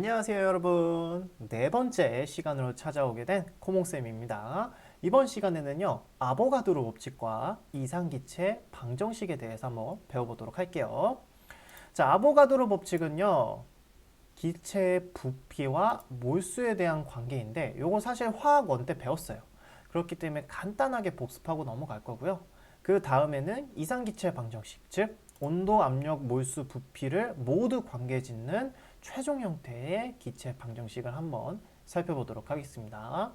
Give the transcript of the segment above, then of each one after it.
안녕하세요 여러분. 네 번째 시간으로 찾아오게 된 코몽쌤입니다. 이번 시간에는요 아보가드로 법칙과 이상기체 방정식에 대해서 한번 배워보도록 할게요. 자, 아보가드로 법칙은요 기체의 부피와 몰수에 대한 관계인데 요거 사실 화학원 때 배웠어요. 그렇기 때문에 간단하게 복습하고 넘어갈 거고요. 그 다음에는 이상기체 방정식, 즉 온도, 압력, 몰수, 부피를 모두 관계짓는 최종 형태의 기체 방정식을 한번 살펴보도록 하겠습니다.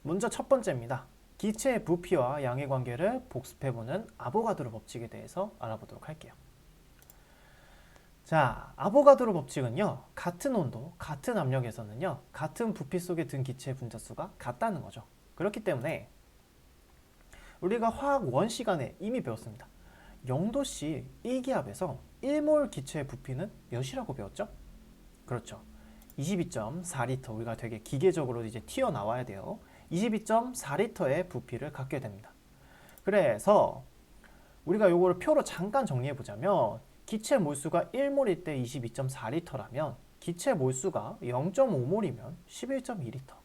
먼저 첫 번째입니다. 기체의 부피와 양의 관계를 복습해보는 아보가드로 법칙에 대해서 알아보도록 할게요. 자, 아보가드로 법칙은요, 같은 온도, 같은 압력에서는요, 같은 부피 속에 든 기체의 분자수가 같다는 거죠. 그렇기 때문에 우리가 화학 원 시간에 이미 배웠습니다. 0도씨 1기압에서 1몰 기체의 부피는 몇이라고 배웠죠? 그렇죠. 22.4리터. 우리가 되게 기계적으로 이제 튀어나와야 돼요. 22.4리터의 부피를 갖게 됩니다. 그래서 우리가 요거를 표로 잠깐 정리해 보자면 기체 몰수가 1몰일 때 22.4리터라면 기체 몰수가 0.5몰이면 11.2리터,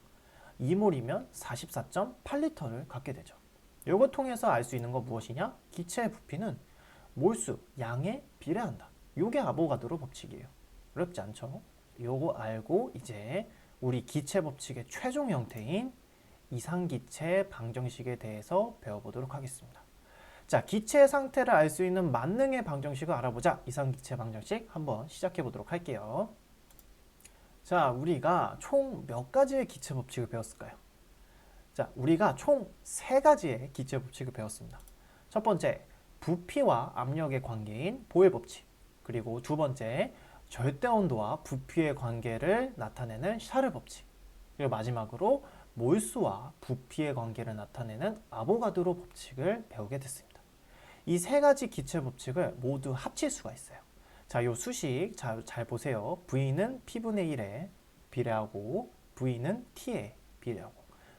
2몰이면 44.8리터를 갖게 되죠. 요거 통해서 알 수 있는 건 무엇이냐? 기체의 부피는 몰수, 양에 비례한다. 요게 아보가드로 법칙이에요. 어렵지 않죠? 요거 알고 이제 우리 기체 법칙의 최종 형태인 이상기체 방정식에 대해서 배워보도록 하겠습니다. 자, 기체의 상태를 알 수 있는 만능의 방정식을 알아보자. 이상기체 방정식 한번 시작해 보도록 할게요. 자, 우리가 총 몇 가지의 기체 법칙을 배웠을까요? 자, 우리가 총 세 가지의 기체 법칙을 배웠습니다. 첫 번째, 부피와 압력의 관계인 보엘 법칙. 그리고 두 번째, 절대 온도와 부피의 관계를 나타내는 샤를 법칙. 그리고 마지막으로 몰수와 부피의 관계를 나타내는 아보가드로 법칙을 배우게 됐습니다. 이 세 가지 기체 법칙을 모두 합칠 수가 있어요. 자, 요 수식 잘 보세요. V는 P분의 1에 비례하고 V는 T에 비례하고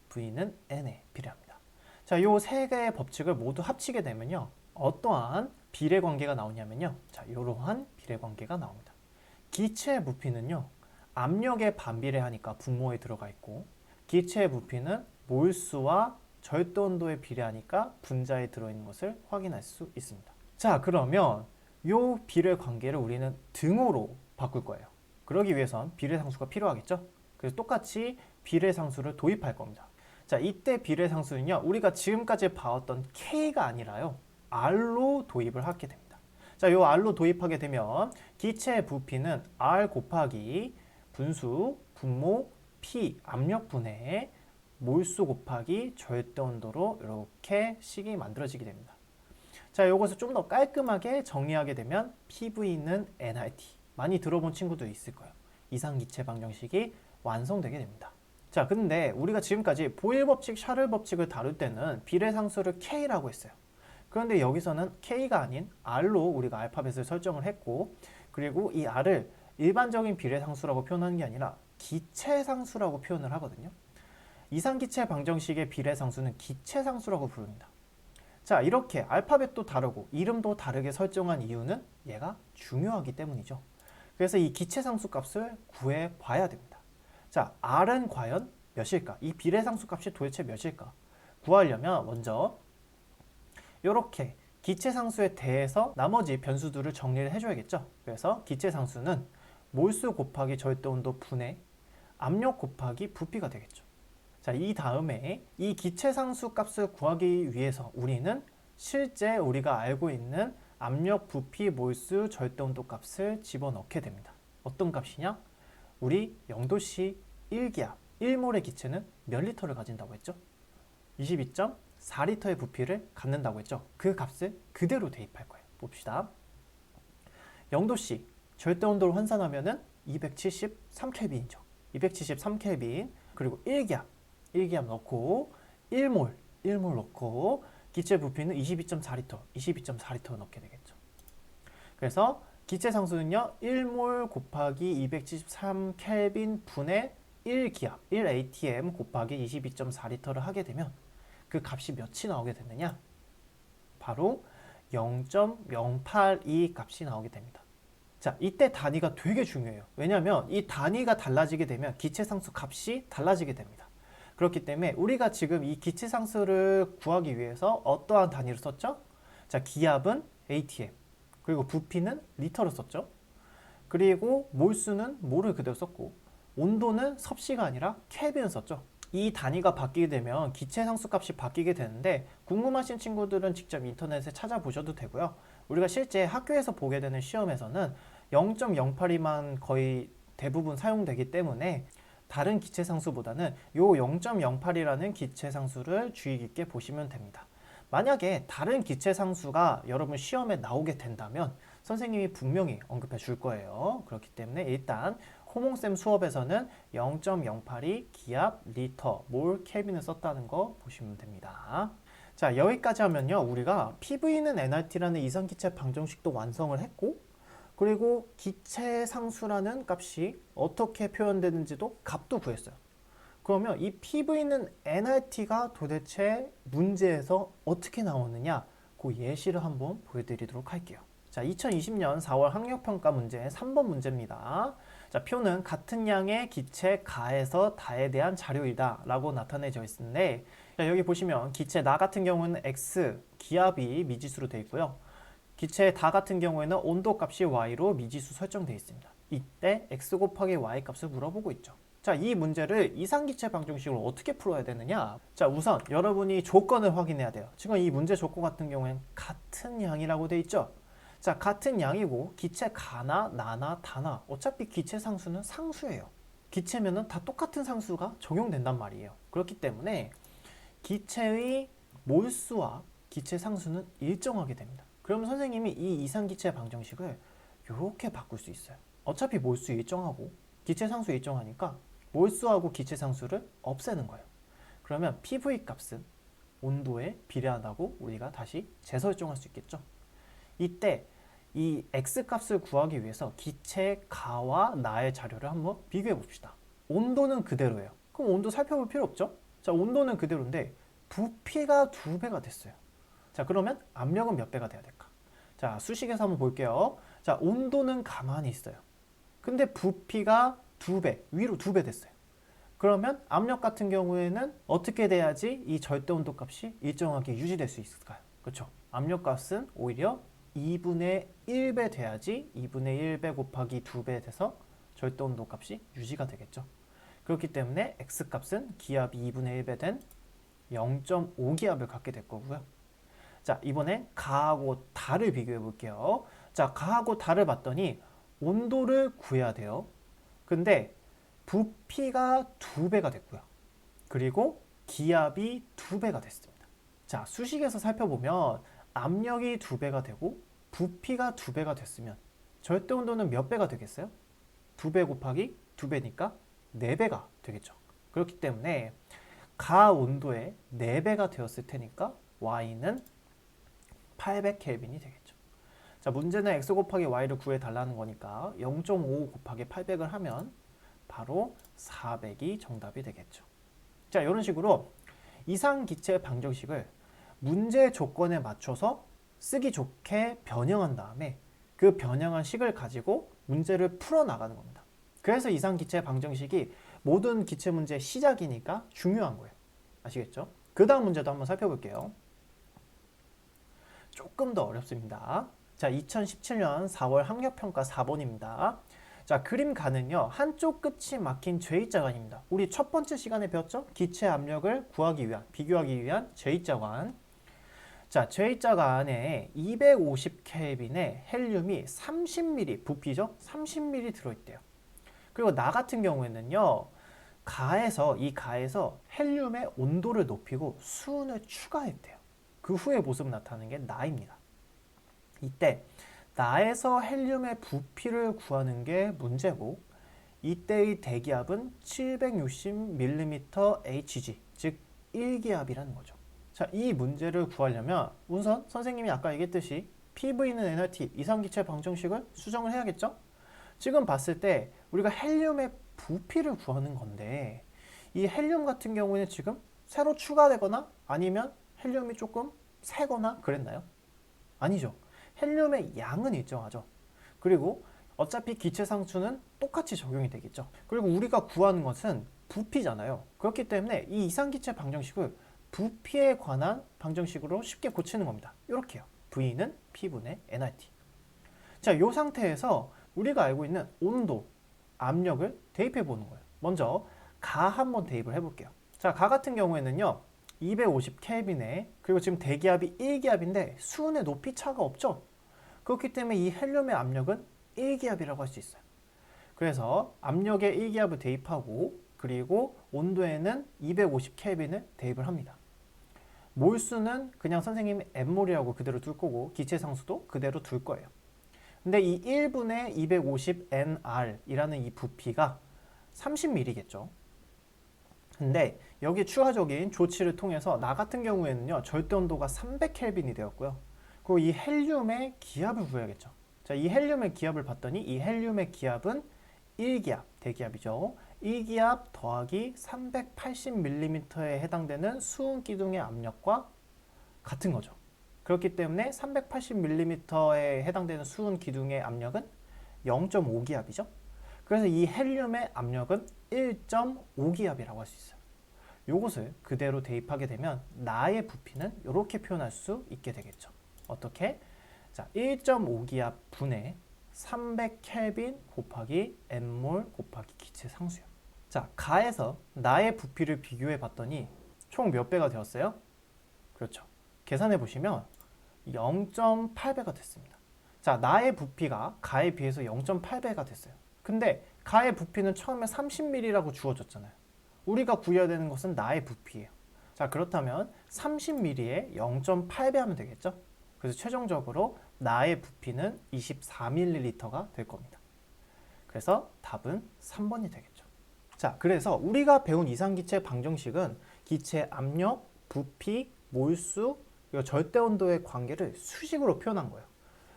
V는 N에 비례합니다. 자, 요 세 개의 법칙을 모두 합치게 되면요. 어떠한 비례 관계가 나오냐면요. 자, 이러한 비례 관계가 나옵니다. 기체의 부피는요. 압력에 반비례하니까 분모에 들어가 있고 기체의 부피는 몰수와 절대 온도에 비례하니까 분자에 들어있는 것을 확인할 수 있습니다. 자, 그러면 요 비례 관계를 우리는 등호로 바꿀 거예요. 그러기 위해선 비례상수가 필요하겠죠? 그래서 똑같이 비례상수를 도입할 겁니다. 자, 이때 비례상수는요, 우리가 지금까지 봐왔던 K가 아니라요, R로 도입을 하게 됩니다. 자, 요 R로 도입하게 되면 기체의 부피는 R 곱하기 분수, 분모, P, 압력분의 몰수 곱하기 절대 온도로 이렇게 식이 만들어지게 됩니다. 자, 이것을 좀 더 깔끔하게 정리하게 되면 PV는 nRT. 많이 들어본 친구도 있을 거예요. 이상기체 방정식이 완성되게 됩니다. 자, 근데 우리가 지금까지 보일 법칙, 샤를 법칙을 다룰 때는 비례상수를 K라고 했어요. 그런데 여기서는 K가 아닌 R로 우리가 알파벳을 설정을 했고, 그리고 이 R을 일반적인 비례상수라고 표현하는 게 아니라 기체상수라고 표현을 하거든요. 이상기체 방정식의 비례상수는 기체상수라고 부릅니다. 자, 이렇게 알파벳도 다르고 이름도 다르게 설정한 이유는 얘가 중요하기 때문이죠. 그래서 이 기체상수 값을 구해 봐야 됩니다. 자, R은 과연 몇일까? 이 비례상수 값이 도대체 몇일까? 구하려면 먼저 이렇게 기체상수에 대해서 나머지 변수들을 정리를 해줘야겠죠. 그래서 기체상수는 몰수 곱하기 절대온도 분의 압력 곱하기 부피가 되겠죠. 자, 이 다음에 이 기체상수 값을 구하기 위해서 우리는 실제 우리가 알고 있는 압력, 부피, 몰수, 절대온도 값을 집어넣게 됩니다. 어떤 값이냐? 우리 0도씨 1기압, 1몰의 기체는 몇 리터를 가진다고 했죠? 22.4리터의 부피를 갖는다고 했죠? 그 값을 그대로 대입할 거예요. 봅시다. 0도씨 절대온도를 환산하면 273켈빈이죠. 273켈빈 그리고 1기압 넣고 1몰 넣고 기체 부피는 22.4리터 넣게 되겠죠. 그래서 기체 상수는요 1몰 곱하기 273켈빈 분의 1기압 1atm 곱하기 22.4리터를 하게 되면 그 값이 몇이 나오게 되느냐? 바로 0.082 값이 나오게 됩니다. 자, 이때 단위가 되게 중요해요. 왜냐하면 이 단위가 달라지게 되면 기체상수 값이 달라지게 됩니다. 그렇기 때문에 우리가 지금 이 기체상수를 구하기 위해서 어떠한 단위를 썼죠? 자, 기압은 ATM, 그리고 부피는 리터를 썼죠. 그리고 몰수는 몰을 그대로 썼고, 온도는 섭씨가 아니라 켈빈을 썼죠. 이 단위가 바뀌게 되면 기체 상수 값이 바뀌게 되는데, 궁금하신 친구들은 직접 인터넷에 찾아보셔도 되고요. 우리가 실제 학교에서 보게 되는 시험에서는 0.082만 거의 대부분 사용되기 때문에 다른 기체 상수보다는 요 0.08이라는 기체 상수를 주의 깊게 보시면 됩니다. 만약에 다른 기체 상수가 여러분 시험에 나오게 된다면 선생님이 분명히 언급해 줄 거예요. 그렇기 때문에 일단 호몽쌤 수업에서는 0.082 기압 리터 몰 켈빈을 썼다는 거 보시면 됩니다. 자, 여기까지 하면요, 우리가 PV는 nRT라는 이상기체 방정식도 완성을 했고, 그리고 기체 상수라는 값이 어떻게 표현되는지도 값도 구했어요. 그러면 이 PV는 nRT가 도대체 문제에서 어떻게 나오느냐, 그 예시를 한번 보여드리도록 할게요. 자, 2020년 4월 학력평가 문제 3번 문제입니다. 자, 표는 같은 양의 기체 가에서 다에 대한 자료이다 라고 나타내져 있는데, 자, 여기 보시면 기체 나 같은 경우는 X, 기압이 미지수로 되어 있고요. 기체 다 같은 경우에는 온도 값이 Y로 미지수 설정되어 있습니다. 이때 X 곱하기 Y 값을 물어보고 있죠. 자, 이 문제를 이상기체 방정식으로 어떻게 풀어야 되느냐? 자, 우선 여러분이 조건을 확인해야 돼요. 지금 이 문제 조건 같은 경우에는 같은 양이라고 되어 있죠. 자, 같은 양이고 기체 가나 나나 다나 어차피 기체 상수는 상수예요. 기체면은 다 똑같은 상수가 적용된단 말이에요. 그렇기 때문에 기체의 몰수와 기체 상수는 일정하게 됩니다. 그럼 선생님이 이 이상기체 방정식을 이렇게 바꿀 수 있어요. 어차피 몰수 일정하고 기체 상수 일정하니까 몰수하고 기체 상수를 없애는 거예요. 그러면 PV 값은 온도에 비례한다고 우리가 다시 재설정할 수 있겠죠. 이때 이 X 값을 구하기 위해서 기체 가와 나의 자료를 한번 비교해 봅시다. 온도는 그대로예요. 그럼 온도 살펴볼 필요 없죠? 자, 온도는 그대로인데 부피가 2배가 됐어요. 자, 그러면 압력은 몇 배가 돼야 될까? 자, 수식에서 한번 볼게요. 자, 온도는 가만히 있어요. 근데 부피가 2배, 위로 2배 됐어요. 그러면 압력 같은 경우에는 어떻게 돼야지 이 절대 온도 값이 일정하게 유지될 수 있을까요? 그렇죠? 압력 값은 오히려 2분의 1배 돼야지 2분의 1배 곱하기 2배 돼서 절대 온도 값이 유지가 되겠죠. 그렇기 때문에 X 값은 기압이 2분의 1배 된 0.5기압을 갖게 될 거고요. 자, 이번엔 가하고 다를 비교해 볼게요. 자, 가하고 다를 봤더니 온도를 구해야 돼요. 근데 부피가 2배가 됐고요. 그리고 기압이 2배가 됐습니다. 자, 수식에서 살펴보면 압력이 2배가 되고 부피가 2배가 됐으면 절대 온도는 몇 배가 되겠어요? 2배 곱하기 2배니까 4배가 되겠죠. 그렇기 때문에 가 온도에 4배가 되었을 테니까 Y는 800켈빈이 되겠죠. 자, 문제는 X 곱하기 Y를 구해달라는 거니까 0.5 곱하기 800을 하면 바로 400이 정답이 되겠죠. 자, 이런 식으로 이상기체 방정식을 문제 조건에 맞춰서 쓰기 좋게 변형한 다음에 그 변형한 식을 가지고 문제를 풀어나가는 겁니다. 그래서 이상기체 방정식이 모든 기체 문제의 시작이니까 중요한 거예요. 아시겠죠? 그 다음 문제도 한번 살펴볼게요. 조금 더 어렵습니다. 자, 2017년 4월 학력평가 4번입니다. 자, 그림 가는요, 한쪽 끝이 막힌 J자관입니다. 우리 첫 번째 시간에 배웠죠? 기체 압력을 구하기 위한, 비교하기 위한 J자관. 자, J자관에 250켈빈의 헬륨이 30ml, 부피죠? 30ml 들어있대요. 그리고 나 같은 경우에는요, 이 가에서 헬륨의 온도를 높이고 수은을 추가했대요. 그 후에 모습 나타나는 게 나입니다. 이때 나에서 헬륨의 부피를 구하는 게 문제고, 이때의 대기압은 760mm Hg, 즉 1기압이라는 거죠. 자, 이 문제를 구하려면 우선 선생님이 아까 얘기했듯이 PV는 nRT, 이상기체 방정식을 수정을 해야겠죠? 지금 봤을 때 우리가 헬륨의 부피를 구하는 건데, 이 헬륨 같은 경우에는 지금 새로 추가되거나 아니면 헬륨이 조금 새거나 그랬나요? 아니죠. 헬륨의 양은 일정하죠. 그리고 어차피 기체 상수는 똑같이 적용이 되겠죠. 그리고 우리가 구하는 것은 부피잖아요. 그렇기 때문에 이 이상기체 방정식을 부피에 관한 방정식으로 쉽게 고치는 겁니다. 이렇게요. V는 P분의 nRT. 자, 이 상태에서 우리가 알고 있는 온도, 압력을 대입해 보는 거예요. 먼저 가 한번 대입을 해볼게요. 자, 가 같은 경우에는요, 250켈빈에, 그리고 지금 대기압이 1기압인데 수온의 높이 차가 없죠. 그렇기 때문에 이 헬륨의 압력은 1기압이라고 할 수 있어요. 그래서 압력에 1기압을 대입하고, 그리고 온도에는 250켈빈을 대입을 합니다. 몰수는 그냥 선생님이 M몰이라고 그대로 둘 거고, 기체 상수도 그대로 둘 거예요. 근데 이 1분의 250nr이라는 이 부피가 30ml겠죠. 근데 여기 추가적인 조치를 통해서 나 같은 경우에는요, 절대 온도가 300켈빈이 되었고요. 그리고 이 헬륨의 기압을 구해야겠죠. 자, 이 헬륨의 기압을 봤더니 이 헬륨의 기압은 1기압, 대기압이죠. 1기압 더하기 380mm에 해당되는 수은 기둥의 압력과 같은 거죠. 그렇기 때문에 380mm에 해당되는 수은 기둥의 압력은 0.5기압이죠. 그래서 이 헬륨의 압력은 1.5기압이라고 할 수 있어요. 이것을 그대로 대입하게 되면 나의 부피는 이렇게 표현할 수 있게 되겠죠. 어떻게? 자, 1.5기압 분의 300켈빈 곱하기 n몰 곱하기 기체 상수요. 자, 가에서 나의 부피를 비교해 봤더니 총 몇 배가 되었어요? 그렇죠. 계산해 보시면 0.8배가 됐습니다. 자, 나의 부피가 가에 비해서 0.8배가 됐어요. 근데 가의 부피는 처음에 30ml라고 주어졌잖아요. 우리가 구해야 되는 것은 나의 부피예요. 자, 그렇다면 30ml에 0.8배 하면 되겠죠? 그래서 최종적으로 나의 부피는 24ml가 될 겁니다. 그래서 답은 3번이 되겠죠. 자, 그래서 우리가 배운 이상기체 방정식은 기체 압력, 부피, 몰수, 그리고 절대 온도의 관계를 수식으로 표현한 거예요.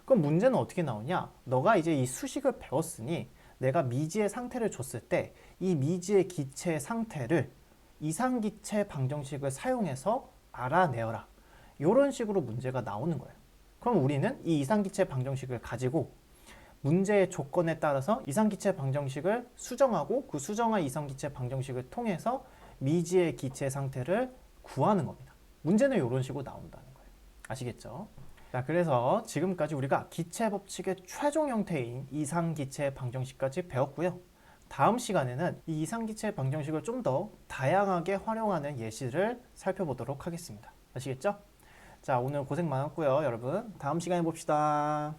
그럼 문제는 어떻게 나오냐? 너가 이제 이 수식을 배웠으니 내가 미지의 상태를 줬을 때 이 미지의 기체의 상태를 이상기체 방정식을 사용해서 알아내어라. 이런 식으로 문제가 나오는 거예요. 그럼 우리는 이 이상기체 방정식을 가지고 문제의 조건에 따라서 이상기체 방정식을 수정하고 그 수정한 이상기체 방정식을 통해서 미지의 기체 상태를 구하는 겁니다. 문제는 이런 식으로 나온다는 거예요. 아시겠죠? 자, 그래서 지금까지 우리가 기체 법칙의 최종 형태인 이상기체 방정식까지 배웠고요. 다음 시간에는 이 이상기체 방정식을 좀 더 다양하게 활용하는 예시를 살펴보도록 하겠습니다. 아시겠죠? 자, 오늘 고생 많았고요, 여러분. 다음 시간에 봅시다.